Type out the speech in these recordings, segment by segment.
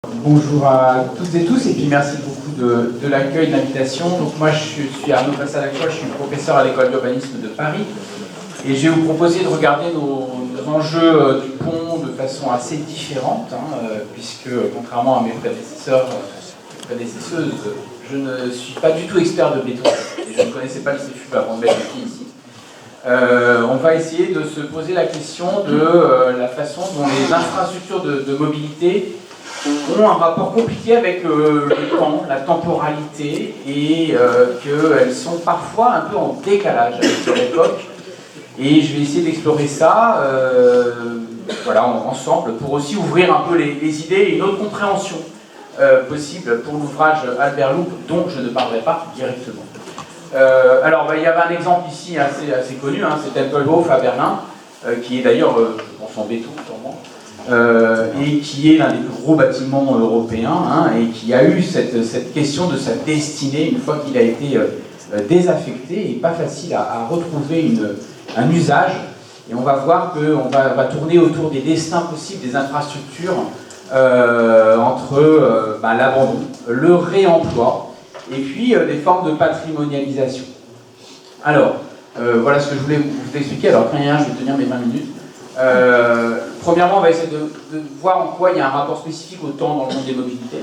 Bonjour à toutes et tous, et puis merci beaucoup de l'accueil, de l'invitation. Donc moi je suis Arnaud Passal-Lacroix, je suis professeur à l'école d'urbanisme de Paris, et je vais vous proposer de regarder nos enjeux du pont de façon assez différente, puisque contrairement à mes prédécesseurs, prédécesseuses, je ne suis pas du tout expert de béton, et je ne connaissais pas le CFU avant de mettre les pieds ici. On va essayer de se poser la question de la façon dont les infrastructures de mobilité ont un rapport compliqué avec le temps, la temporalité, et qu'elles sont parfois un peu en décalage avec leur époque. Et je vais essayer d'explorer ça voilà, ensemble pour aussi ouvrir un peu les idées et une autre compréhension possible pour l'ouvrage Albert Loop, dont je ne parlerai pas directement. Alors, il y avait un exemple ici assez connu, c'est Tempelhof à Berlin, qui est d'ailleurs, je pense, en béton, sûrement. Et qui est l'un des plus gros bâtiments européens, et qui a eu cette question de sa destinée une fois qu'il a été désaffecté, et pas facile à retrouver un usage. Et on va voir qu'on va tourner autour des destins possibles des infrastructures entre l'abandon, le réemploi, et puis des formes de patrimonialisation. Alors, voilà ce que je voulais vous expliquer. Alors, quand je vais tenir mes 20 minutes. Premièrement, on va essayer de voir en quoi il y a un rapport spécifique au temps dans le monde des mobilités,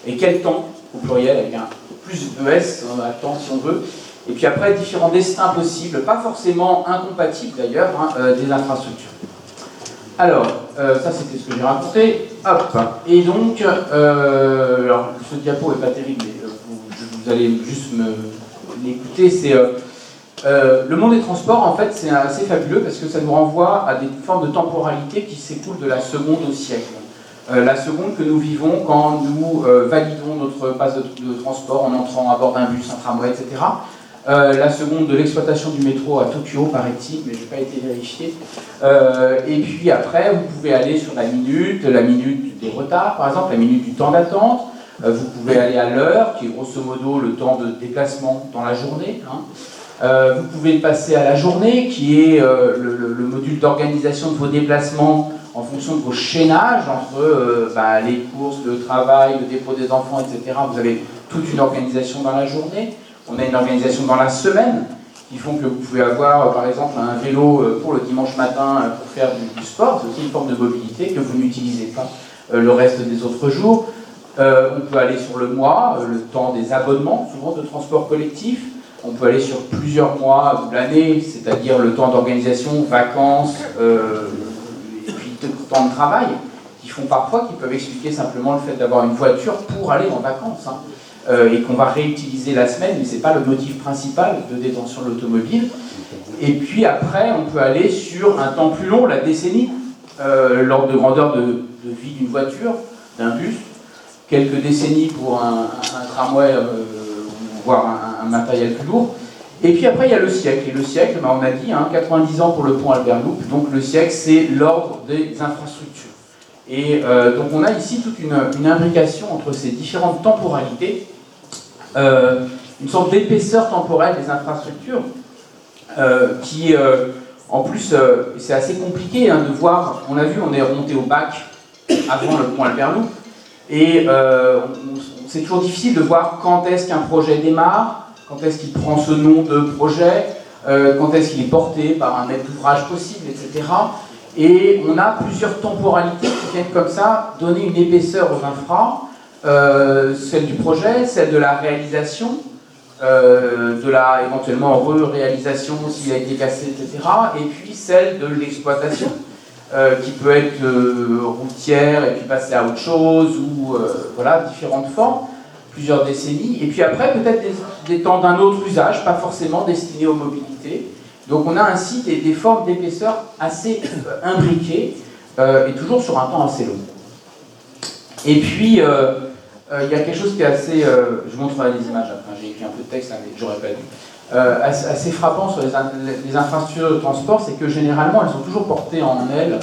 et quel temps, au pluriel, avec un plus ES, on a temps si on veut, et puis après, différents destins possibles, pas forcément incompatibles d'ailleurs, des infrastructures. Alors, ça c'était ce que j'ai raconté, hop, et donc, alors ce diapo n'est pas terrible, mais vous allez juste l'écouter, c'est... le monde des transports, en fait, c'est assez fabuleux parce que ça nous renvoie à des formes de temporalité qui s'écoulent de la seconde au siècle. La seconde que nous vivons quand nous validons notre passe de transport en entrant à bord d'un bus, un tramway, etc. La seconde de l'exploitation du métro à Tokyo, paraît-il, mais je n'ai pas été vérifié. Et puis après, vous pouvez aller sur la minute des retards, par exemple, la minute du temps d'attente. Vous pouvez aller à l'heure, qui est grosso modo le temps de déplacement dans la journée. Vous pouvez passer à la journée, qui est le module d'organisation de vos déplacements en fonction de vos chaînages entre les courses, le travail, le dépôt des enfants, etc. Vous avez toute une organisation dans la journée. On a une organisation dans la semaine, qui font que vous pouvez avoir, par exemple, un vélo pour le dimanche matin pour faire du sport. C'est aussi une forme de mobilité que vous n'utilisez pas le reste des autres jours. On peut aller sur le mois, le temps des abonnements, souvent de transport collectif. On peut aller sur plusieurs mois de l'année, c'est-à-dire le temps d'organisation, vacances, et puis temps de travail, qui peuvent expliquer simplement le fait d'avoir une voiture pour aller en vacances, et qu'on va réutiliser la semaine, mais ce n'est pas le motif principal de détention de l'automobile. Et puis après, on peut aller sur un temps plus long, la décennie, l'ordre de grandeur de vie d'une voiture, d'un bus, quelques décennies pour un tramway, voire un matériel plus lourd. Et puis après, il y a le siècle. Et le siècle, on a dit, 90 ans pour le pont Albert Loop. Donc le siècle, c'est l'ordre des infrastructures. Et donc on a ici toute une imbrication entre ces différentes temporalités, une sorte d'épaisseur temporelle des infrastructures, qui, en plus, c'est assez compliqué de voir. On a vu, on est remonté au bac avant le pont Albert Loop. Et c'est toujours difficile de voir quand est-ce qu'un projet démarre, quand est-ce qu'il prend ce nom de projet, quand est-ce qu'il est porté par un maître d'ouvrage possible, etc. Et on a plusieurs temporalités qui viennent comme ça donner une épaisseur aux infras, celle du projet, celle de la réalisation, de la éventuellement réalisation s'il a été cassé, etc. Et puis celle de l'exploitation. Qui peut être routière et puis passer à autre chose, ou voilà, différentes formes, plusieurs décennies. Et puis après, peut-être des temps d'un autre usage, pas forcément destinés aux mobilités. Donc on a ainsi des formes d'épaisseur assez imbriquées, et toujours sur un temps assez long. Et puis, il y a quelque chose qui est assez... je vous montrerai des images après, j'ai écrit un peu de texte, mais j'aurais pas dû. Assez frappant sur les infrastructures de transport, c'est que généralement elles sont toujours portées en elles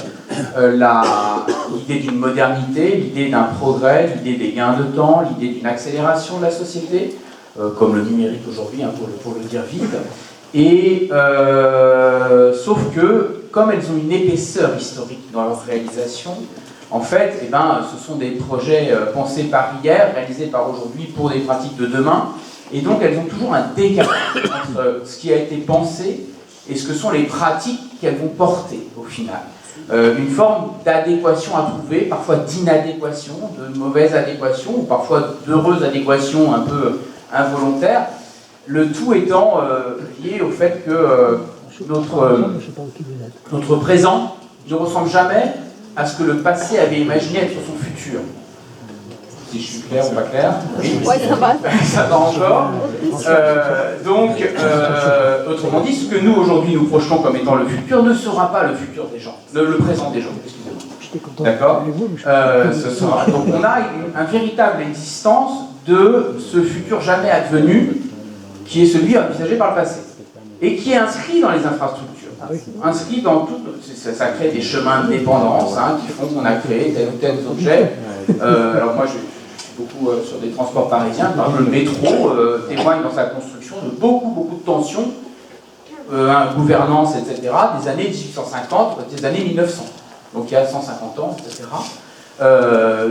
l'idée d'une modernité, l'idée d'un progrès, l'idée des gains de temps, l'idée d'une accélération de la société, comme le numérique aujourd'hui, pour le dire vite. Et sauf que, comme elles ont une épaisseur historique dans leur réalisation, En fait, ce sont des projets pensés par hier, réalisés par aujourd'hui pour des pratiques de demain, et donc elles ont toujours un décalage entre ce qui a été pensé et ce que sont les pratiques qu'elles vont porter au final. Une forme d'adéquation à trouver, parfois d'inadéquation, de mauvaise adéquation, ou parfois d'heureuse adéquation un peu involontaire, le tout étant lié au fait que notre présent ne ressemble jamais à ce que le passé avait imaginé être son futur. Si je suis clair ou pas clair? Oui, ça va. Ça va encore. Autrement dit, ce que nous aujourd'hui nous projetons comme étant le futur ne sera pas le futur des gens, le présent des gens, excusez-moi. D'accord. Donc on a une véritable existence de ce futur jamais advenu, qui est celui envisagé par le passé, et qui est inscrit dans les infrastructures. Inscrit dans tout, ça crée des chemins de dépendance qui font qu'on a créé tel ou tel objet. Alors moi je suis beaucoup sur des transports parisiens, par exemple le métro témoigne dans sa construction de beaucoup de tensions, gouvernance, etc., des années 1850, des années 1900, donc il y a 150 ans, etc.,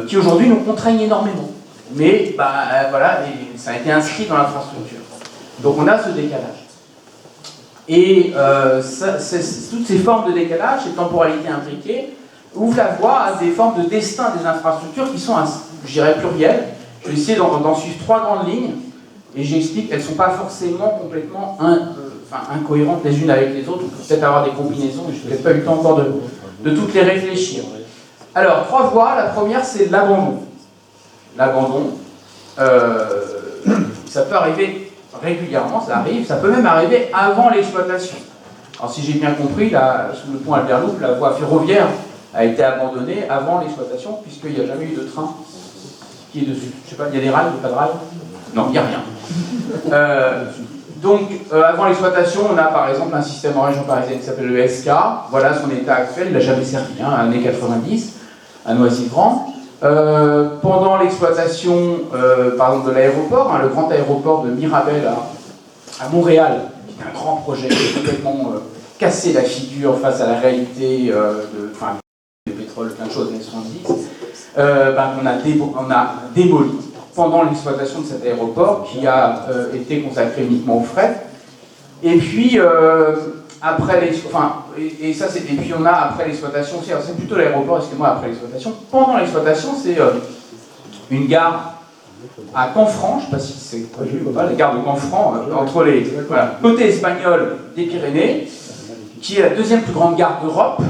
qui aujourd'hui nous contraignent énormément. Mais voilà, ça a été inscrit dans l'infrastructure. Donc on a ce décalage. Et toutes ces formes de décalage, ces temporalités imbriquées, ouvrent la voie à des formes de destin des infrastructures qui sont, je dirais, plurielles. Je vais essayer d'en suivre 3 grandes lignes, et j'explique qu'elles ne sont pas forcément complètement incohérentes les unes avec les autres. On peut peut-être avoir des combinaisons, mais je n'ai peut-être pas eu le temps encore de toutes les réfléchir. Alors, 3 voies. La première, c'est l'abandon. L'abandon, ça peut arriver régulièrement, ça arrive, ça peut même arriver avant l'exploitation. Alors si j'ai bien compris, sous le pont Albert Louvre, la voie ferroviaire a été abandonnée avant l'exploitation, puisqu'il n'y a jamais eu de train qui est dessus. Je sais pas, il y a des rails, il n'y a pas de rails? Non, il n'y a rien. Avant l'exploitation, on a par exemple un système en région parisienne qui s'appelle le SK. Voilà son état actuel, il n'a jamais servi, années 90, à Noisy-le-Grand. Pendant l'exploitation, par exemple, de l'aéroport, le grand aéroport de Mirabel à Montréal, qui est un grand projet qui a complètement cassé la figure face à la réalité de pétrole, plein de choses, années 70, on a démoli pendant l'exploitation de cet aéroport qui a été consacré uniquement aux fret. Et puis, après puis on a après l'exploitation aussi, alors c'est plutôt l'aéroport, excusez-moi, après l'exploitation. Pendant l'exploitation, c'est une gare à Canfranc, je ne sais pas si c'est prévu ou pas, la gare de Canfranc, entre côté espagnol des Pyrénées, qui est la 2e plus grande gare d'Europe,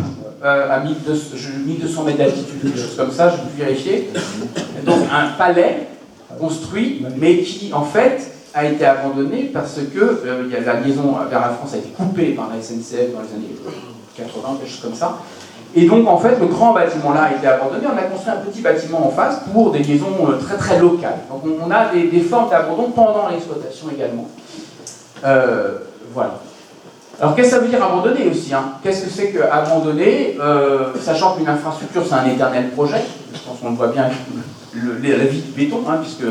à 1200 mètres d'altitude, quelque chose comme ça, je vais vérifier. Donc un palais construit, mais qui en fait a été abandonné parce que la liaison vers la France a été coupée par la SNCF dans les années 80, quelque chose comme ça. Et donc en fait le grand bâtiment là a été abandonné, on a construit un petit bâtiment en face pour des liaisons très très locales. Donc on a des formes d'abandon pendant l'exploitation également. Voilà. Alors qu'est-ce que ça veut dire abandonner aussi Qu'est-ce que c'est que abandonner, sachant qu'une infrastructure c'est un éternel projet, je pense qu'on le voit bien avec la vie du béton, puisque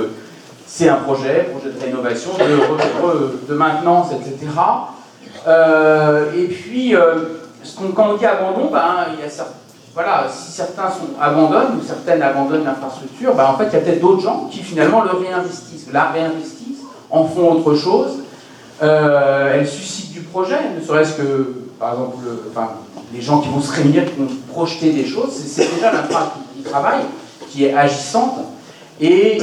c'est un projet de rénovation, de maintenance, etc. Et puis, quand on dit abandon, il y a si certains abandonnent ou certaines abandonnent l'infrastructure, en fait, il y a peut-être d'autres gens qui finalement la réinvestissent, en font autre chose. Elle suscite du projet, ne serait-ce que, par exemple, les gens qui vont se réunir, qui vont projeter des choses, c'est déjà l'infra qui travaille, qui est agissante. Et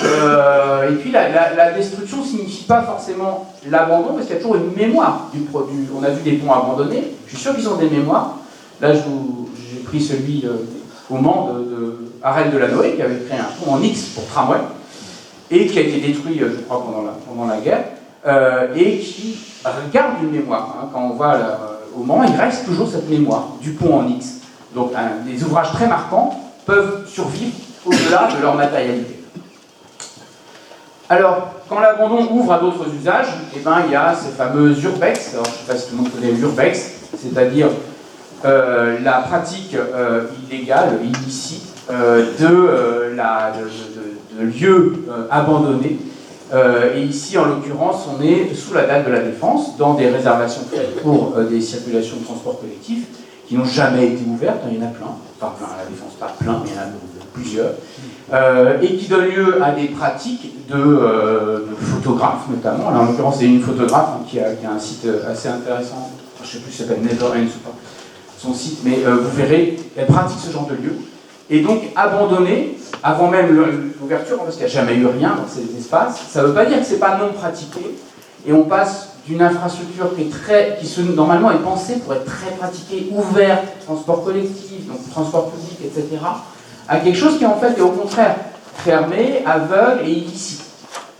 puis la destruction ne signifie pas forcément l'abandon, parce qu'il y a toujours une mémoire du produit. On a vu des ponts abandonnés, je suis sûr qu'ils ont des mémoires. Là, j'ai pris celui au Mans de Harel Delanoë, qui avait créé un pont en X pour tramway, et qui a été détruit, je crois, pendant la guerre, et qui garde une mémoire. Quand on va au Mans, il reste toujours cette mémoire du pont en X. Donc des ouvrages très marquants peuvent survivre au-delà de leur matérialité. Alors, quand l'abandon ouvre à d'autres usages, il y a ces fameux urbex. Alors, je ne sais pas si tout le monde connaît l'urbex, c'est-à-dire la pratique illégale, illicite, de lieux abandonnés. Et ici, en l'occurrence, on est sous la dalle de la Défense, dans des réservations faites pour des circulations de transport collectif. qui n'ont jamais été ouvertes, il y en a plein, enfin plein à la Défense, pas plein, mais il y en a plusieurs, et qui donnent lieu à des pratiques de photographes notamment. Alors, en l'occurrence, c'est une photographe qui a un site assez intéressant, je ne sais plus si ça s'appelle Never Ends ou pas, son site, mais vous verrez, elle pratique ce genre de lieu. Et donc abandonné, avant même l'ouverture, parce qu'il n'y a jamais eu rien dans ces espaces, ça ne veut pas dire que ce n'est pas non pratiqué, et on passe d'une infrastructure normalement est pensée pour être très pratiquée, ouverte, transport collectif, donc transport public, etc., à quelque chose qui en fait est au contraire fermé, aveugle et illicite.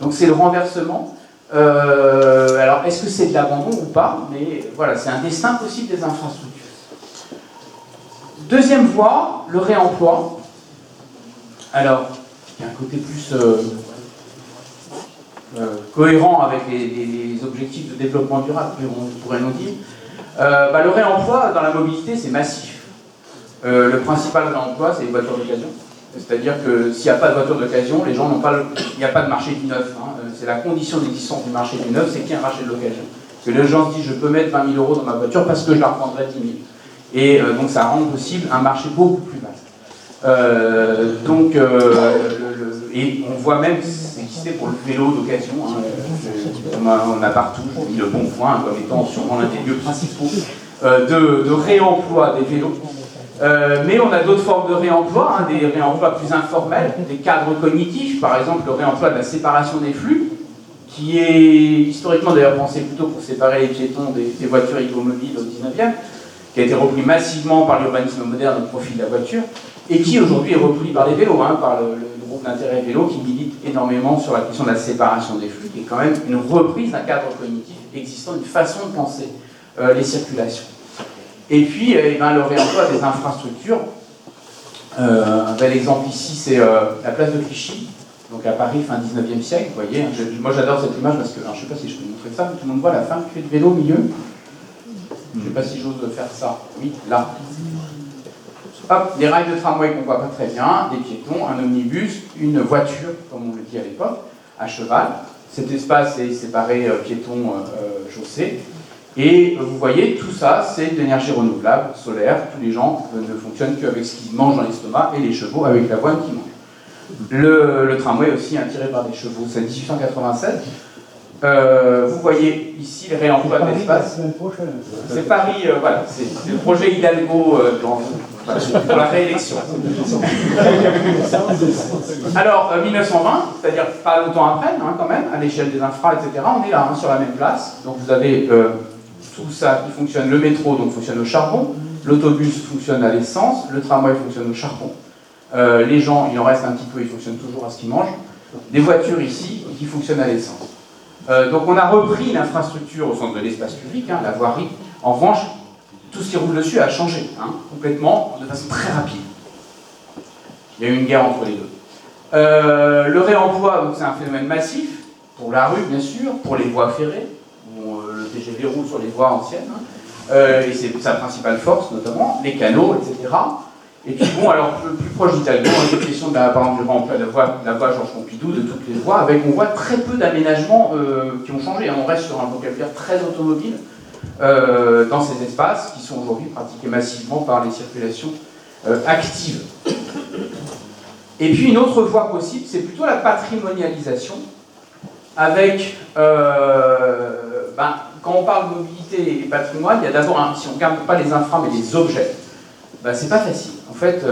Donc c'est le renversement. Alors est-ce que c'est de l'abandon ou pas? Mais voilà, c'est un destin possible des infrastructures. Deuxième voie, le réemploi. Alors, il y a un côté plus cohérent avec les objectifs de développement durable, on pourrait nous dire. Le réemploi dans la mobilité, c'est massif. Le principal réemploi, c'est les voitures d'occasion. C'est-à-dire que s'il n'y a pas de voiture d'occasion, les gens n'ont pas il n'y a pas de marché du neuf. Hein. C'est la condition d'existence du marché du neuf, c'est qu'il y a un marché de l'occasion. Parce que les gens se disent, je peux mettre 20 000 € dans ma voiture parce que je la reprendrai 10 000. Et donc ça rend possible un marché beaucoup plus vaste. Et on voit même exister pour le vélo d'occasion. Hein, on a partout, je dis le Bon Coin comme étant sûrement l'un des lieux principaux de réemploi des vélos. Mais on a d'autres formes de réemploi, hein, des réemplois plus informels, des cadres cognitifs, par exemple le réemploi de la séparation des flux, qui est historiquement d'ailleurs pensé plutôt pour séparer les piétons des voitures hippomobiles au 19e, qui a été repris massivement par l'urbanisme moderne au profit de la voiture, et qui aujourd'hui est repris par les vélos, hein, par le groupe d'intérêt vélo qui milite énormément sur la question de la séparation des flux, qui est quand même une reprise d'un cadre cognitif existant, une façon de penser les circulations. Et puis, le réemploi des infrastructures. Un bel exemple ici, c'est la place de Clichy, donc à Paris, fin 19e siècle, vous voyez. Moi j'adore cette image parce que, alors, je ne sais pas si je peux vous montrer ça, mais tout le monde voit la femme qui fait du vélo au milieu. Je ne sais pas si j'ose faire ça. Oui, là. Hop, des rails de tramway qu'on ne voit pas très bien, des piétons, un omnibus, une voiture, comme on le dit à l'époque, à cheval. Cet espace est séparé piétons-chaussée. Et vous voyez, tout ça, c'est de l'énergie renouvelable, solaire. Tous les gens ne fonctionnent qu'avec ce qu'ils mangent dans l'estomac et les chevaux avec l'avoine qu'ils mangent. Le tramway aussi, tiré par des chevaux, c'est 1896. Vous voyez ici les réemplois de l'espace. C'est Paris, voilà, c'est le projet Hidalgo pour la réélection. Alors, 1920, c'est-à-dire pas longtemps après, hein, quand même, à l'échelle des infras, etc., on est là, hein, sur la même place. Donc vous avez tout ça qui fonctionne, le métro donc fonctionne au charbon, l'autobus fonctionne à l'essence, le tramway fonctionne au charbon. Les gens, il en reste un petit peu, ils fonctionnent toujours à ce qu'ils mangent. Des voitures ici qui fonctionnent à l'essence. Donc on a repris l'infrastructure au centre de l'espace public, hein, la voirie. En revanche, tout ce qui roule dessus a changé, hein, complètement, de façon très rapide. Il y a eu une guerre entre les deux. Le réemploi, c'est un phénomène massif, pour la rue bien sûr, pour les voies ferrées, où le TGV roule sur les voies anciennes, et c'est sa principale force notamment, les canaux, etc. Et puis bon, alors plus proche d'Hidalgo, une question par exemple du réemploi de la voie Georges Pompidou, de toutes les voies, on voit très peu d'aménagements qui ont changé. On reste sur un vocabulaire très automobile dans ces espaces qui sont aujourd'hui pratiqués massivement par les circulations actives. Et puis une autre voie possible, c'est plutôt la patrimonialisation, avec, quand on parle de mobilité et patrimoine, il y a d'abord, si on ne regarde pas les infras mais les objets, c'est pas facile. En fait,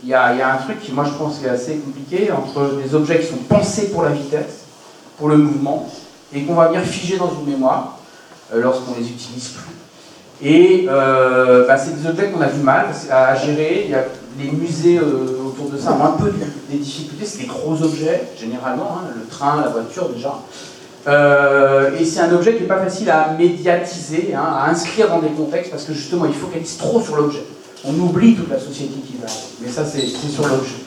il y a un truc qui, moi, je pense, est assez compliqué entre des objets qui sont pensés pour la vitesse, pour le mouvement, et qu'on va venir figer dans une mémoire lorsqu'on les utilise plus. Et c'est des objets qu'on a du mal à gérer. Il y a les musées autour de ça ont un peu des difficultés. C'est des gros objets, généralement, hein, le train, la voiture, déjà. Et c'est un objet qui n'est pas facile à médiatiser, hein, à inscrire dans des contextes, parce que justement, il focalise trop sur l'objet. On oublie toute la société qui va, mais ça c'est sur l'objet.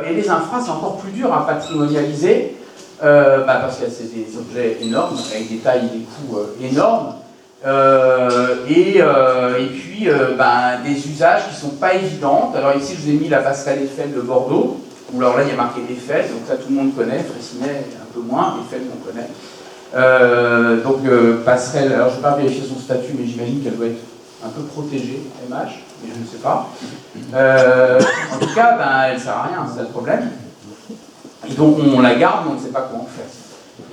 Et les infras, c'est encore plus dur à patrimonialiser, parce que c'est des objets énormes, avec des tailles et des coûts énormes, et puis des usages qui ne sont pas évidents. Alors ici, je vous ai mis la passerelle Eiffel de Bordeaux, où alors là, il y a marqué Eiffel, donc ça tout le monde connaît, Freycinet un peu moins, Eiffel qu'on connaît. Passerelle, alors je ne vais pas vérifier son statut, mais j'imagine qu'elle doit être un peu protégée, MH, mais je ne sais pas. En tout cas, ben, elle ne sert à rien, c'est le problème. Et donc on la garde, mais on ne sait pas quoi en faire.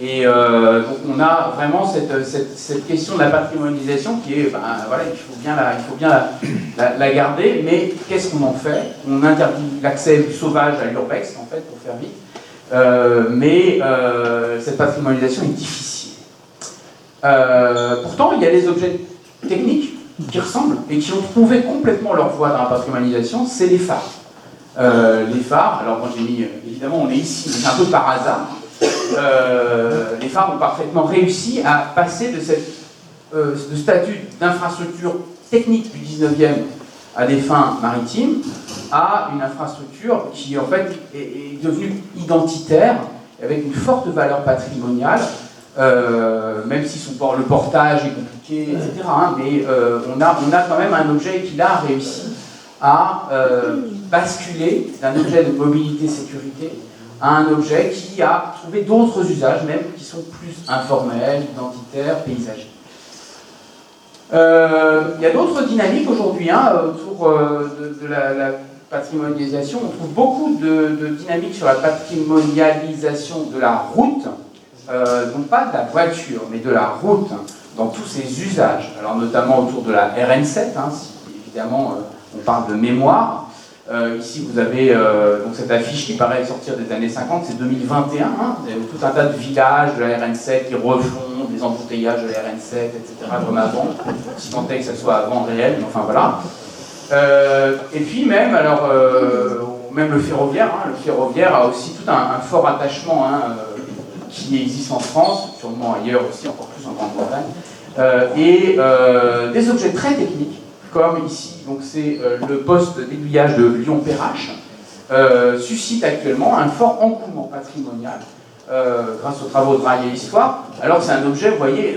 Et donc on a vraiment cette question de la patrimonialisation qui est, ben, voilà, il faut bien la garder, mais qu'est-ce qu'on en fait? On interdit l'accès sauvage à l'urbex, en fait, pour faire vite, mais cette patrimonialisation est difficile. Pourtant, il y a des objets techniques qui ressemblent et qui ont trouvé complètement leur voie dans la patrimonialisation, c'est les phares. Les phares, alors moi j'ai mis, évidemment on est ici, mais c'est un peu par hasard. Les phares ont parfaitement réussi à passer de ce statut d'infrastructure technique du 19e à des fins maritimes à une infrastructure qui en fait est devenue identitaire avec une forte valeur patrimoniale, même si le portage est compliqué, etc. Hein, mais on a quand même un objet qui là a réussi à basculer d'un objet de mobilité sécurité à un objet qui a trouvé d'autres usages, même qui sont plus informels, identitaires, paysagers. Il y a d'autres dynamiques aujourd'hui hein, autour de la patrimonialisation. On trouve beaucoup de dynamiques sur la patrimonialisation de la route, non pas de la voiture, mais de la route, dans tous ses usages. Alors notamment autour de la RN7, hein, si évidemment on parle de mémoire. Ici, vous avez donc cette affiche qui paraît sortir des années 50, c'est 2021. Hein, vous avez tout un tas de villages de la RN7 qui refont des embouteillages de la RN7, etc., comme avant, si tant est que ça soit avant réel, mais enfin voilà. Et puis même, alors, même le ferroviaire a aussi tout un fort attachement hein, qui existe en France, sûrement ailleurs aussi, encore plus en Grande-Bretagne, et des objets très techniques, comme ici, donc c'est le poste d'aiguillage de Lyon-Perrache, suscite actuellement un fort engouement patrimonial grâce aux travaux de Rail et Histoire, alors que c'est un objet, vous voyez,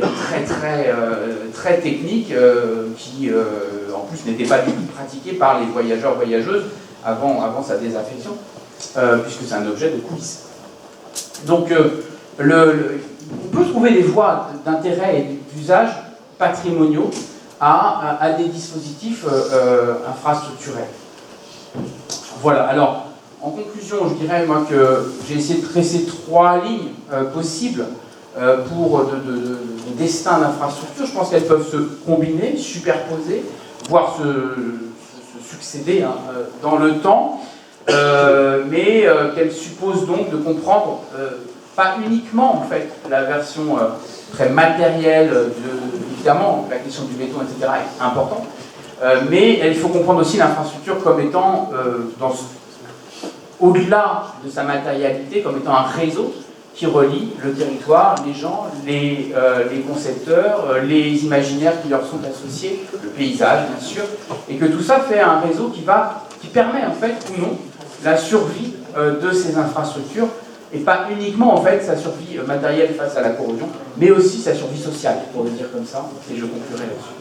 très technique, qui en plus n'était pas du tout pratiqué par les voyageurs-voyageuses avant sa désaffection, puisque c'est un objet de coulisses. Donc on peut trouver des voies d'intérêt et d'usage patrimoniaux à des dispositifs infrastructurels. Voilà, alors, en conclusion, je dirais moi que j'ai essayé de tresser 3 lignes possibles pour de destin d'infrastructure. Je pense qu'elles peuvent se combiner, superposer, voire se succéder hein, dans le temps, mais qu'elles supposent donc de comprendre pas uniquement en fait la version très matérielle, évidemment la question du béton, etc. est importante, mais il faut comprendre aussi l'infrastructure comme étant, au-delà de sa matérialité, comme étant un réseau qui relie le territoire, les gens, les concepteurs, les imaginaires qui leur sont associés, le paysage bien sûr, et que tout ça fait un réseau qui permet en fait ou non la survie de ces infrastructures, et pas uniquement en fait sa survie matérielle face à la corrosion, mais aussi sa survie sociale, pour le dire comme ça, et je conclurai là-dessus.